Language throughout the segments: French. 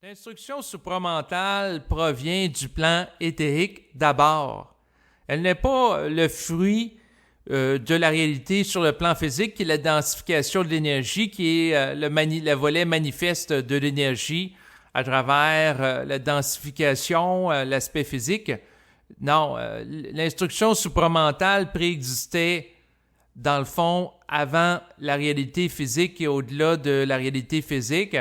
L'instruction supramentale provient du plan éthérique d'abord. Elle n'est pas le fruit de la réalité sur le plan physique, qui est la densification de l'énergie, qui est le volet manifeste de l'énergie à travers la densification, l'aspect physique. Non, l'instruction supramentale préexistait, dans le fond, avant la réalité physique et au-delà de la réalité physique.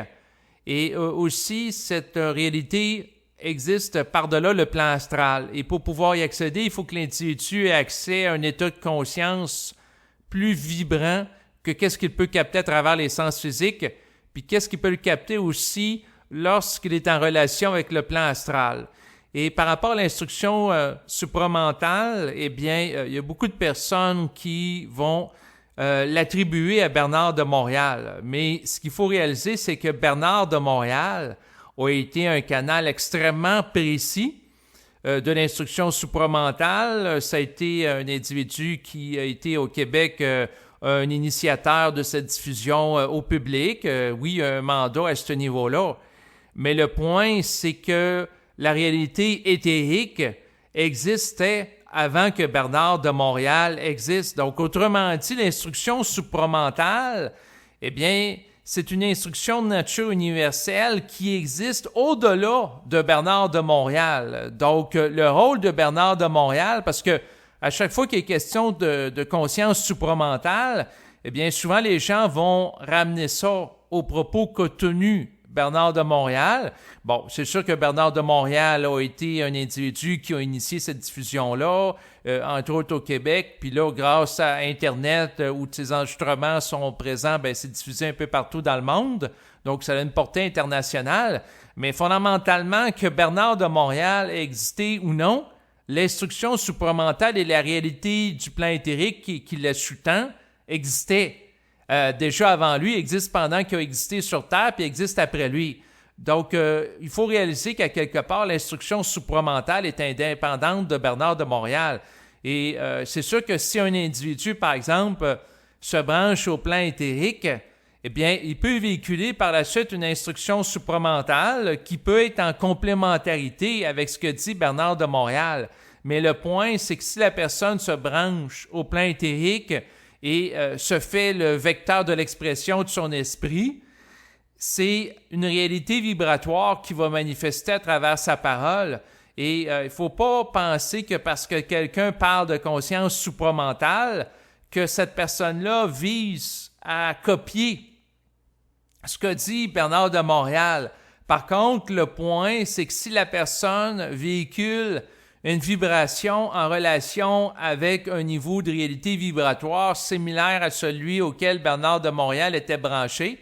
Et aussi, cette réalité existe par-delà le plan astral. Et pour pouvoir y accéder, il faut que l'individu ait accès à un état de conscience plus vibrant que qu'est-ce qu'il peut capter à travers les sens physiques, puis qu'est-ce qu'il peut le capter aussi lorsqu'il est en relation avec le plan astral. Et par rapport à l'instruction supramentale, eh bien, il y a beaucoup de personnes qui vont l'attribuer à Bernard de Montréal. Mais ce qu'il faut réaliser, c'est que Bernard de Montréal a été un canal extrêmement précis de l'instruction supramentale. Ça a été un individu qui a été au Québec un initiateur de cette diffusion au public. Oui, un mandat à ce niveau-là. Mais le point, c'est que la réalité éthérique existait avant que Bernard de Montréal existe. Donc, autrement dit, l'instruction supramentale, eh bien, c'est une instruction de nature universelle qui existe au-delà de Bernard de Montréal. Donc, le rôle de Bernard de Montréal, parce que à chaque fois qu'il est question de conscience supramentale, eh bien, souvent les gens vont ramener ça aux propos qu'a tenu Bernard de Montréal. Bon, c'est sûr que Bernard de Montréal a été un individu qui a initié cette diffusion-là, entre autres au Québec. Puis là, grâce à Internet, où ces enregistrements sont présents, ben c'est diffusé un peu partout dans le monde. Donc, ça a une portée internationale. Mais fondamentalement, que Bernard de Montréal ait existé ou non, l'instruction supramentale et la réalité du plan éthérique qui la sous-tend existaient. Déjà avant lui, existe pendant qu'il a existé sur Terre, puis existe après lui. Donc, il faut réaliser qu'à quelque part, l'instruction supramentale est indépendante de Bernard de Montréal. Et c'est sûr que si un individu, par exemple, se branche au plan éthérique, eh bien, il peut véhiculer par la suite une instruction supramentale qui peut être en complémentarité avec ce que dit Bernard de Montréal. Mais le point, c'est que si la personne se branche au plan éthérique et se fait le vecteur de l'expression de son esprit, c'est une réalité vibratoire qui va manifester à travers sa parole. Et il ne faut pas penser que parce que quelqu'un parle de conscience supramentale, que cette personne-là vise à copier ce que dit Bernard de Montréal. Par contre, le point, c'est que si la personne véhicule une vibration en relation avec un niveau de réalité vibratoire similaire à celui auquel Bernard de Montréal était branché,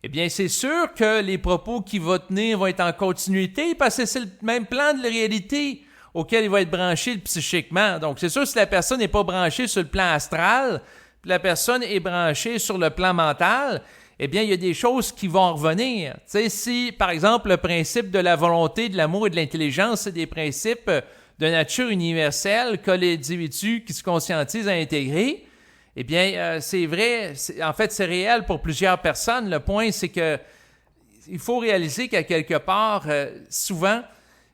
eh bien, c'est sûr que les propos qu'il va tenir vont être en continuité parce que c'est le même plan de la réalité auquel il va être branché psychiquement. Donc, c'est sûr que si la personne n'est pas branchée sur le plan astral, puis la personne est branchée sur le plan mental, eh bien, il y a des choses qui vont revenir. Tu sais, si, par exemple, le principe de la volonté, de l'amour et de l'intelligence, c'est des principes de nature universelle que l'individu qui se conscientise à intégrer, eh bien, c'est vrai, en fait, c'est réel pour plusieurs personnes. Le point, c'est que il faut réaliser qu'à quelque part, souvent,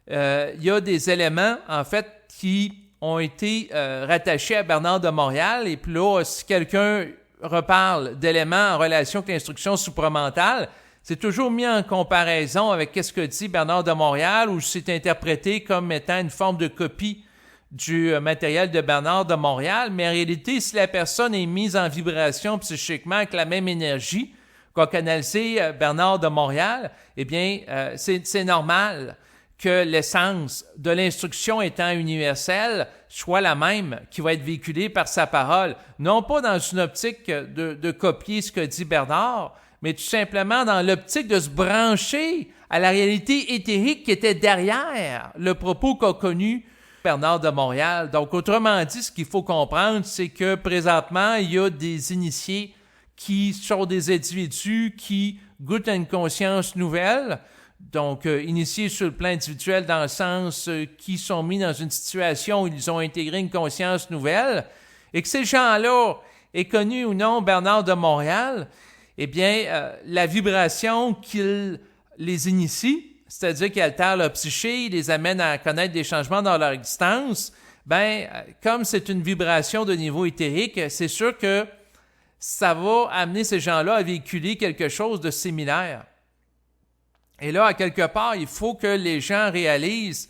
il y a des éléments, en fait, qui ont été rattachés à Bernard de Montréal. Et puis là, si quelqu'un reparle d'éléments en relation avec l'instruction supramentale, c'est toujours mis en comparaison avec ce que dit Bernard de Montréal ou c'est interprété comme étant une forme de copie du matériel de Bernard de Montréal. Mais en réalité, si la personne est mise en vibration psychiquement avec la même énergie qu'a canalisé Bernard de Montréal, eh bien, c'est normal que l'essence de l'instruction étant universelle soit la même qui va être véhiculée par sa parole. Non pas dans une optique de copier ce que dit Bernard, mais tout simplement dans l'optique de se brancher à la réalité éthérique qui était derrière le propos qu'a connu Bernard de Montréal. Donc, autrement dit, ce qu'il faut comprendre, c'est que présentement, il y a des initiés qui sont des individus qui goûtent à une conscience nouvelle, donc initiés sur le plan individuel dans le sens qui sont mis dans une situation où ils ont intégré une conscience nouvelle, et que ces gens-là aient connu ou non Bernard de Montréal, eh bien, la vibration qu'il les initie c'est-à-dire qu'ils altèrent leur psyché, ils les amènent à connaître des changements dans leur existence, comme c'est une vibration de niveau éthérique, c'est sûr que ça va amener ces gens-là à véhiculer quelque chose de similaire. Et là, à quelque part, il faut que les gens réalisent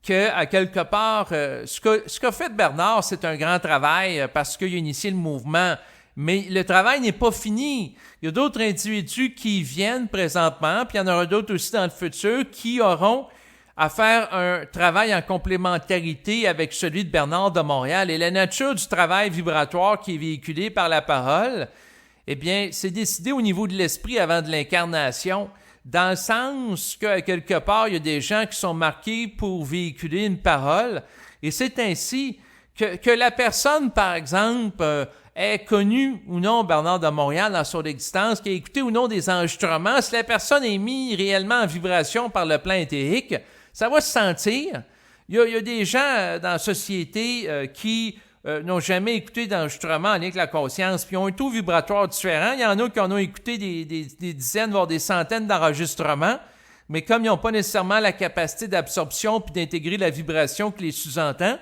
qu'à quelque part, ce qu'a fait Bernard, c'est un grand travail parce qu'il a initié le mouvement. Mais le travail n'est pas fini. Il y a d'autres individus qui viennent présentement, puis il y en aura d'autres aussi dans le futur qui auront à faire un travail en complémentarité avec celui de Bernard de Montréal. Et la nature du travail vibratoire qui est véhiculé par la parole, eh bien, c'est décidé au niveau de l'esprit avant de l'incarnation, dans le sens qu'à quelque part, il y a des gens qui sont marqués pour véhiculer une parole, et c'est ainsi que la personne, par exemple, ait connu ou non Bernard de Montréal dans son existence, qui a écouté ou non des enregistrements, si la personne est mise réellement en vibration par le plan éthérique, ça va se sentir. Il y a des gens dans la société qui n'ont jamais écouté d'enregistrement en lien avec la conscience, puis ont un taux vibratoire différent. Il y en a qui en ont écouté des dizaines, voire des centaines d'enregistrements, mais comme ils n'ont pas nécessairement la capacité d'absorption puis d'intégrer la vibration qui les sous-entend,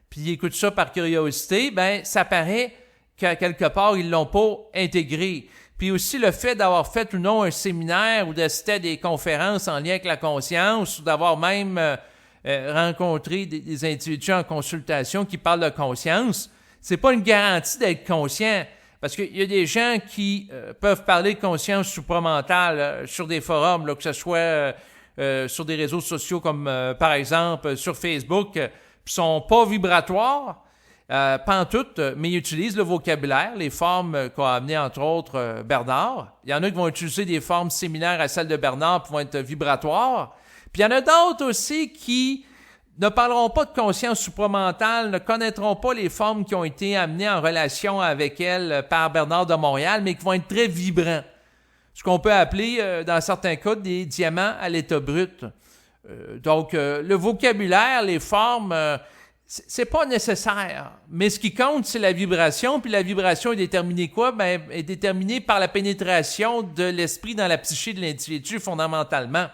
puis ils écoutent ça par curiosité, ça paraît qu'à quelque part, ils ne l'ont pas intégré. Puis aussi le fait d'avoir fait ou non un séminaire ou d'assister à des conférences en lien avec la conscience ou d'avoir même rencontré des individus en consultation qui parlent de conscience, c'est pas une garantie d'être conscient. Parce qu'il y a des gens qui peuvent parler de conscience supramentale sur des forums, là, que ce soit sur des réseaux sociaux comme par exemple sur Facebook, puis sont pas vibratoires, pantoute, mais ils utilisent le vocabulaire, les formes qu'a amené entre autres Bernard. Il y en a qui vont utiliser des formes similaires à celles de Bernard qui vont être vibratoires. Puis il y en a d'autres aussi qui ne parleront pas de conscience supramentale, ne connaîtront pas les formes qui ont été amenées en relation avec elle par Bernard de Montréal, mais qui vont être très vibrants. Ce qu'on peut appeler, dans certains cas, des diamants à l'état brut. Donc, le vocabulaire, les formes, c'est pas nécessaire. Mais ce qui compte, c'est la vibration. Puis la vibration est déterminée quoi? Est déterminée par la pénétration de l'esprit dans la psyché de l'individu, fondamentalement.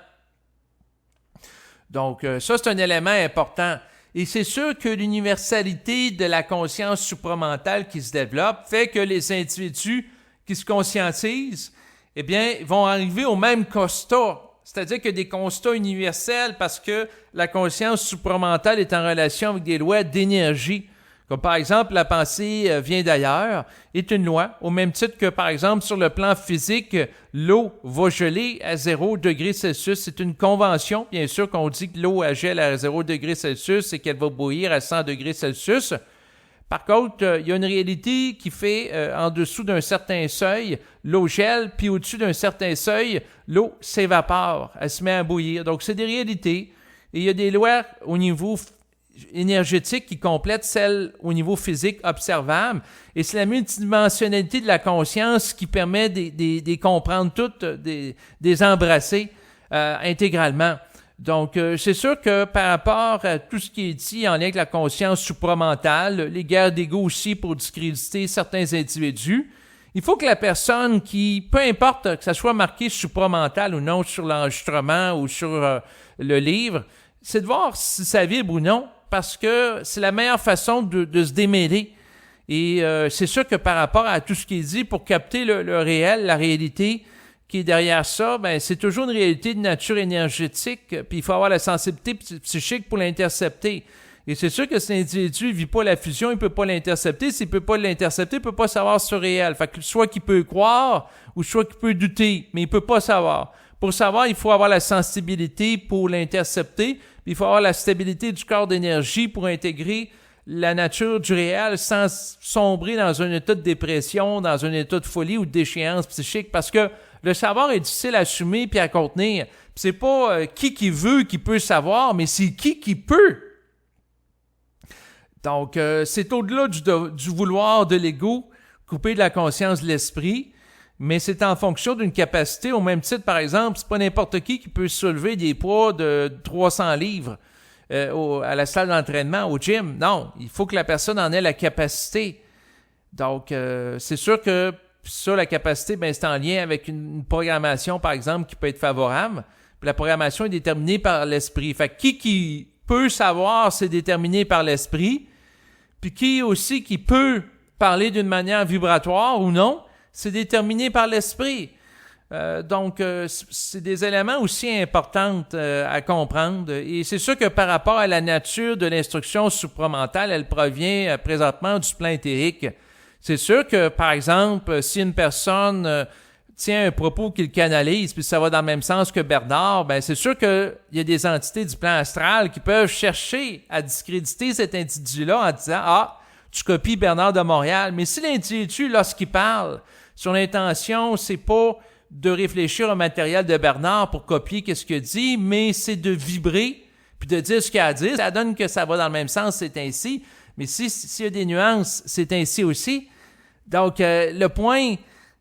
Donc, ça, c'est un élément important. Et c'est sûr que l'universalité de la conscience supramentale qui se développe fait que les individus qui se conscientisent, eh bien, vont arriver au même constat. C'est-à-dire qu'il y a des constats universels parce que la conscience supramentale est en relation avec des lois d'énergie. Comme par exemple, la pensée vient d'ailleurs, est une loi, au même titre que par exemple sur le plan physique, l'eau va geler à 0 degré Celsius. C'est une convention, bien sûr qu'on dit que l'eau gèle à 0 degré Celsius et qu'elle va bouillir à 100 degrés Celsius. Par contre, il y a une réalité qui fait en dessous d'un certain seuil, l'eau gèle, puis au-dessus d'un certain seuil, l'eau s'évapore, elle se met à bouillir. Donc, c'est des réalités. Et il y a des lois au niveau énergétique qui complètent celles au niveau physique observable. Et c'est la multidimensionnalité de la conscience qui permet de comprendre toutes, des embrasser intégralement. Donc, c'est sûr que par rapport à tout ce qui est dit en lien avec la conscience supramentale, les guerres d'ego aussi pour discréditer certains individus, il faut que la personne qui, peu importe que ça soit marqué supramental ou non sur l'enregistrement ou sur le livre, c'est de voir si ça vibre ou non, parce que c'est la meilleure façon de se démêler. Et c'est sûr que par rapport à tout ce qui est dit, pour capter le réel, la réalité qui est derrière ça, c'est toujours une réalité de nature énergétique, puis il faut avoir la sensibilité psychique pour l'intercepter. Et c'est sûr que cet individu ne vit pas la fusion, il ne peut pas l'intercepter. S'il ne peut pas l'intercepter, il ne peut pas savoir ce réel. Fait que soit qu'il peut croire, ou soit qu'il peut douter, mais il ne peut pas savoir. Pour savoir, il faut avoir la sensibilité pour l'intercepter, puis il faut avoir la stabilité du corps d'énergie pour intégrer la nature du réel sans sombrer dans un état de dépression, dans un état de folie ou de déchéance psychique, parce que le savoir est difficile à assumer puis à contenir. Puis c'est pas qui veut qui peut savoir, mais c'est qui peut. Donc, c'est au-delà du vouloir de l'ego, coupé de la conscience de l'esprit, mais c'est en fonction d'une capacité. Au même titre, par exemple, c'est pas n'importe qui peut soulever des poids de 300 livres à la salle d'entraînement, au gym. Non, il faut que la personne en ait la capacité. Donc, c'est sûr que ça, la capacité, c'est en lien avec une programmation, par exemple, qui peut être favorable. puis la programmation est déterminée par l'esprit. Fait que qui peut savoir, c'est déterminé par l'esprit, puis qui aussi qui peut parler d'une manière vibratoire ou non, c'est déterminé par l'esprit. Donc, c'est des éléments aussi importants à comprendre. Et c'est sûr que par rapport à la nature de l'instruction supramentale, elle provient présentement du plan éthérique. C'est sûr que, par exemple, si une personne tient un propos qu'il canalise, puis ça va dans le même sens que Bernard, ben c'est sûr qu'il y a des entités du plan astral qui peuvent chercher à discréditer cet individu-là en disant « Ah, tu copies Bernard de Montréal. » Mais si l'individu, lorsqu'il parle, son intention, c'est pas de réfléchir au matériel de Bernard pour copier ce qu'il dit, mais c'est de vibrer puis de dire ce qu'il a à dire. Ça donne que ça va dans le même sens, c'est ainsi. Mais s'il y a des nuances, c'est ainsi aussi. Donc, le point,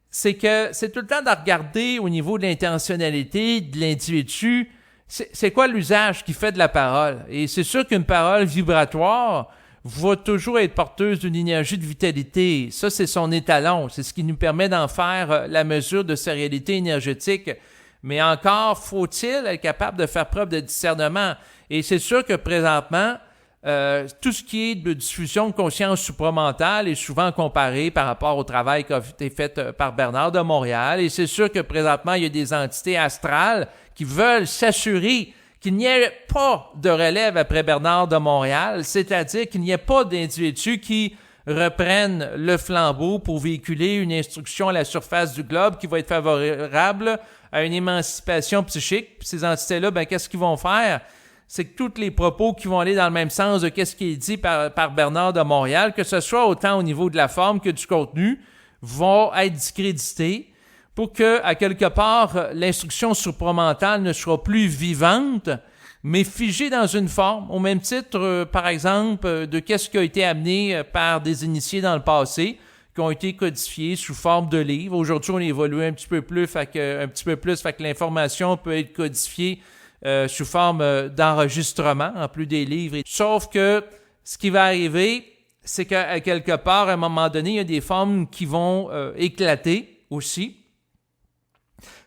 c'est que c'est tout le temps de regarder au niveau de l'intentionnalité de l'individu, c'est quoi l'usage qu'il fait de la parole. Et c'est sûr qu'une parole vibratoire va toujours être porteuse d'une énergie de vitalité. Ça, c'est son étalon. C'est ce qui nous permet d'en faire la mesure de sa réalité énergétique. Mais encore, faut-il être capable de faire preuve de discernement. Et c'est sûr que présentement, tout ce qui est de diffusion de conscience supramentale est souvent comparé par rapport au travail qui a été fait par Bernard de Montréal. Et c'est sûr que présentement, il y a des entités astrales qui veulent s'assurer qu'il n'y ait pas de relève après Bernard de Montréal, c'est-à-dire qu'il n'y ait pas d'individus qui reprennent le flambeau pour véhiculer une instruction à la surface du globe qui va être favorable à une émancipation psychique. Puis ces entités-là, ben qu'est-ce qu'ils vont faire? C'est que tous les propos qui vont aller dans le même sens de qu'est-ce qui est dit par Bernard de Montréal, que ce soit autant au niveau de la forme que du contenu, vont être discrédités pour que, à quelque part, l'instruction supramentale ne soit plus vivante, mais figée dans une forme, au même titre, par exemple, de qu'est-ce qui a été amené par des initiés dans le passé, qui ont été codifiés sous forme de livres. Aujourd'hui, on évolue un petit peu plus, fait que l'information peut être codifiée sous forme d'enregistrement, en plus des livres. Sauf que ce qui va arriver, c'est qu'à quelque part, à un moment donné, il y a des formes qui vont éclater aussi.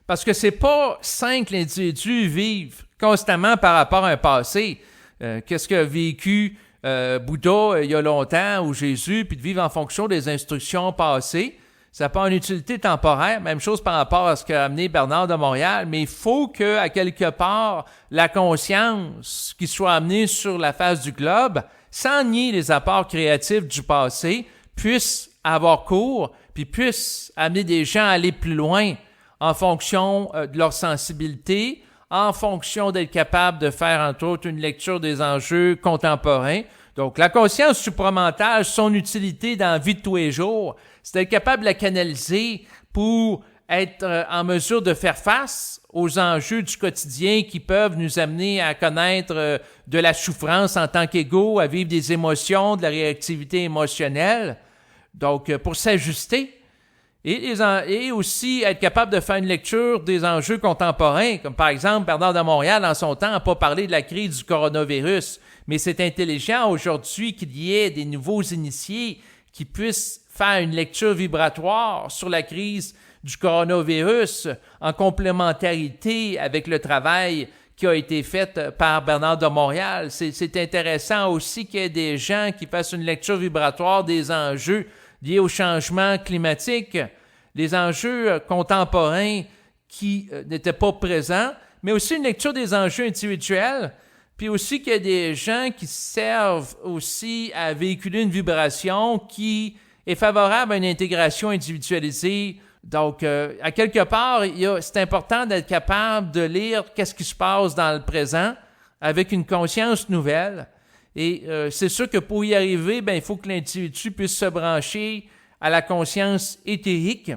Parce que c'est pas sain que l'individu vive constamment par rapport à un passé. Qu'est-ce qu'a vécu Bouddha il y a longtemps ou Jésus, puis de vivre en fonction des instructions passées. Ça n'a pas une utilité temporaire. Même chose par rapport à ce qu'a amené Bernard de Montréal. Mais il faut que, à quelque part, la conscience qui soit amenée sur la face du globe, sans nier les apports créatifs du passé, puisse avoir cours, puis puisse amener des gens à aller plus loin en fonction de leur sensibilité, en fonction d'être capable de faire, entre autres, une lecture des enjeux contemporains. Donc, la conscience supramentale, son utilité dans la vie de tous les jours, c'est d'être capable de la canaliser pour être en mesure de faire face aux enjeux du quotidien qui peuvent nous amener à connaître de la souffrance en tant qu'égaux, à vivre des émotions, de la réactivité émotionnelle. Donc, pour s'ajuster. Et aussi être capable de faire une lecture des enjeux contemporains, comme par exemple Bernard de Montréal, en son temps, n'a pas parlé de la crise du coronavirus, mais c'est intelligent aujourd'hui qu'il y ait des nouveaux initiés qui puissent faire une lecture vibratoire sur la crise du coronavirus en complémentarité avec le travail qui a été fait par Bernard de Montréal. C'est intéressant aussi qu'il y ait des gens qui fassent une lecture vibratoire des enjeux liés au changement climatique, les enjeux contemporains qui n'étaient pas présents, mais aussi une lecture des enjeux individuels, puis aussi qu'il y a des gens qui servent aussi à véhiculer une vibration qui est favorable à une intégration individualisée. Donc, à quelque part, c'est important d'être capable de lire qu'est-ce qui se passe dans le présent avec une conscience nouvelle. Et c'est sûr que pour y arriver, il faut que l'individu puisse se brancher à la conscience éthérique,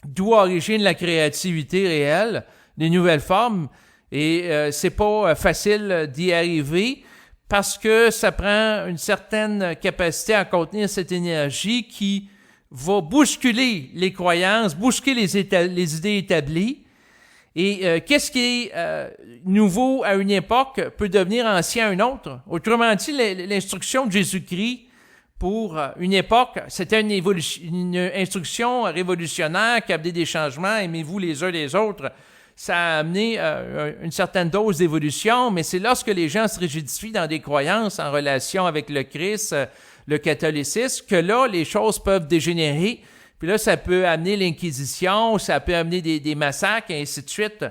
d'où origine la créativité réelle, des nouvelles formes. Et c'est pas facile d'y arriver parce que ça prend une certaine capacité à contenir cette énergie qui va bousculer les croyances, bousculer les idées établies. Et qu'est-ce qui est nouveau à une époque peut devenir ancien à une autre. Autrement dit, l'instruction de Jésus-Christ pour une époque, c'était une instruction révolutionnaire qui a amené des changements, aimez-vous les uns les autres. ça a amené une certaine dose d'évolution, mais c'est lorsque les gens se rigidifient dans des croyances en relation avec le Christ, le catholicisme, que là, les choses peuvent dégénérer. Puis là, ça peut amener l'Inquisition, ça peut amener des massacres, et ainsi de suite.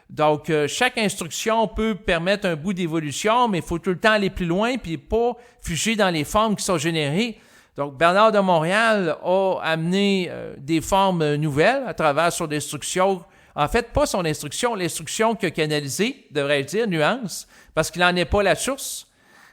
Donc, chaque instruction peut permettre un bout d'évolution, mais il faut tout le temps aller plus loin, puis pas figer dans les formes qui sont générées. Donc, Bernard de Montréal a amené des formes nouvelles à travers son instruction. En fait, pas son instruction, l'instruction qu'il a canalisée, devrais-je dire, nuance, parce qu'il n'en est pas la source,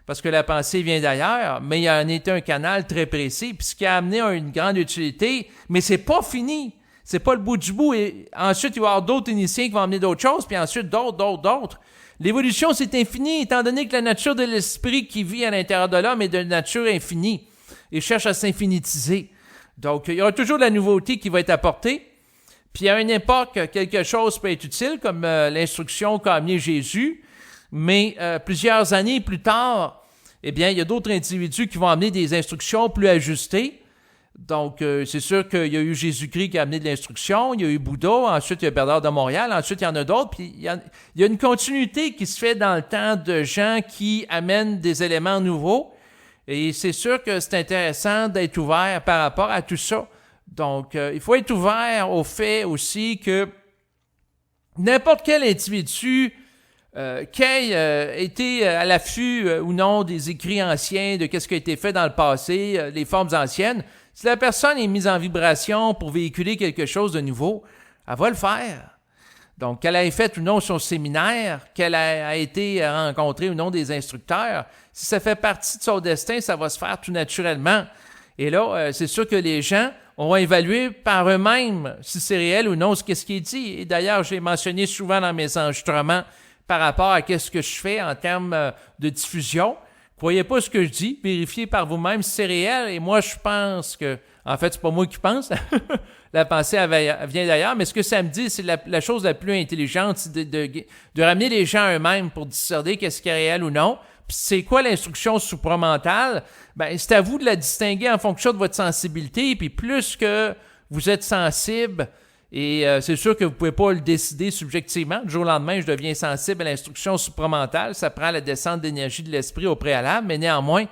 parce que la pensée vient d'ailleurs, mais il en était un canal très précis, puis ce qui a amené une grande utilité, mais c'est pas fini. C'est pas le bout du bout. Et ensuite, il va y avoir d'autres initiés qui vont amener d'autres choses, puis ensuite d'autres. L'évolution, c'est infini, étant donné que la nature de l'esprit qui vit à l'intérieur de l'homme est de nature infinie et cherche à s'infinitiser. Donc, il y aura toujours de la nouveauté qui va être apportée. Puis à une époque, quelque chose peut être utile, comme l'instruction qu'a amené Jésus, mais plusieurs années plus tard, eh bien, il y a d'autres individus qui vont amener des instructions plus ajustées. Donc, c'est sûr qu'il y a eu Jésus-Christ qui a amené de l'instruction, il y a eu Bouddha, ensuite il y a Bernard de Montréal, ensuite il y en a d'autres, puis il y a une continuité qui se fait dans le temps de gens qui amènent des éléments nouveaux, et c'est sûr que c'est intéressant d'être ouvert par rapport à tout ça. Donc, il faut être ouvert au fait aussi que n'importe quel individu qui ait été à l'affût ou non des écrits anciens, de ce qui a été fait dans le passé, les formes anciennes, si la personne est mise en vibration pour véhiculer quelque chose de nouveau, elle va le faire. Donc, qu'elle ait fait ou non son séminaire, qu'elle a été rencontrée ou non des instructeurs, si ça fait partie de son destin, ça va se faire tout naturellement. Et là, c'est sûr que les gens on va évaluer par eux-mêmes si c'est réel ou non ce qui est dit. Et d'ailleurs, j'ai mentionné souvent dans mes enregistrements par rapport à ce que je fais en termes de diffusion. Croyez pas ce que je dis, vérifiez par vous-même si c'est réel. Et moi, je pense que, en fait, c'est pas moi qui pense, la pensée vient d'ailleurs, mais ce que ça me dit, c'est la chose la plus intelligente, c'est de ramener les gens eux-mêmes pour discerner qu'est-ce qui est réel ou non. Puis c'est quoi l'instruction supramentale? Ben, c'est à vous de la distinguer en fonction de votre sensibilité. Puis plus que vous êtes sensible, et c'est sûr que vous ne pouvez pas le décider subjectivement. Du jour au lendemain, je deviens sensible à l'instruction supramentale. Ça prend la descente d'énergie de l'esprit au préalable. Mais néanmoins,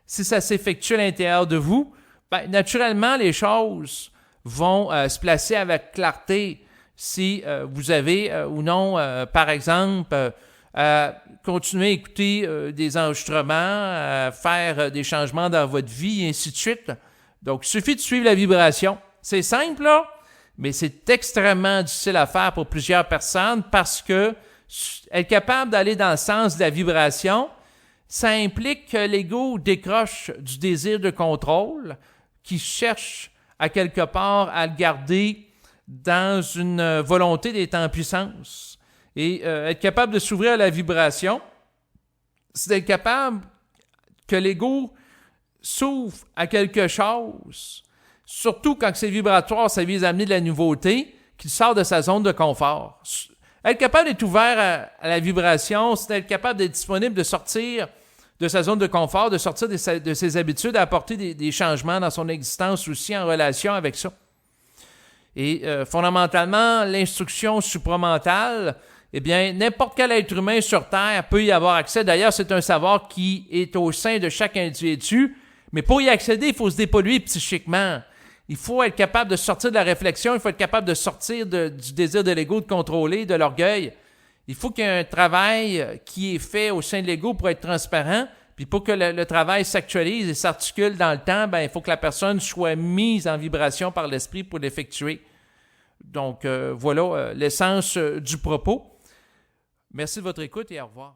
si ça s'effectue à l'intérieur de vous, ben, naturellement, les choses vont se placer avec clarté si vous avez ou non, par exemple, continuer à écouter des enregistrements, faire des changements dans votre vie, et ainsi de suite. Donc, il suffit de suivre la vibration. C'est simple, là, mais c'est extrêmement difficile à faire pour plusieurs personnes parce que être capable d'aller dans le sens de la vibration, ça implique que l'ego décroche du désir de contrôle qui cherche à quelque part à le garder dans une volonté d'être en puissance. Et être capable de s'ouvrir à la vibration, c'est être capable que l'ego s'ouvre à quelque chose, surtout quand c'est vibratoire, ça vise à amener de la nouveauté, qu'il sort de sa zone de confort. Être capable d'être ouvert à la vibration, c'est être capable d'être disponible, de sortir de sa zone de confort, de sortir de ses habitudes, à apporter des changements dans son existence aussi en relation avec ça. Et fondamentalement, l'instruction supramentale, eh bien, n'importe quel être humain sur Terre peut y avoir accès. D'ailleurs, c'est un savoir qui est au sein de chaque individu. Mais pour y accéder, il faut se dépolluer psychiquement. Il faut être capable de sortir de la réflexion. Il faut être capable de sortir du désir de l'ego, de contrôler, de l'orgueil. Il faut qu'il y ait un travail qui est fait au sein de l'ego pour être transparent. Puis pour que le travail s'actualise et s'articule dans le temps, ben, il faut que la personne soit mise en vibration par l'esprit pour l'effectuer. Donc, voilà l'essence du propos. Merci de votre écoute et au revoir.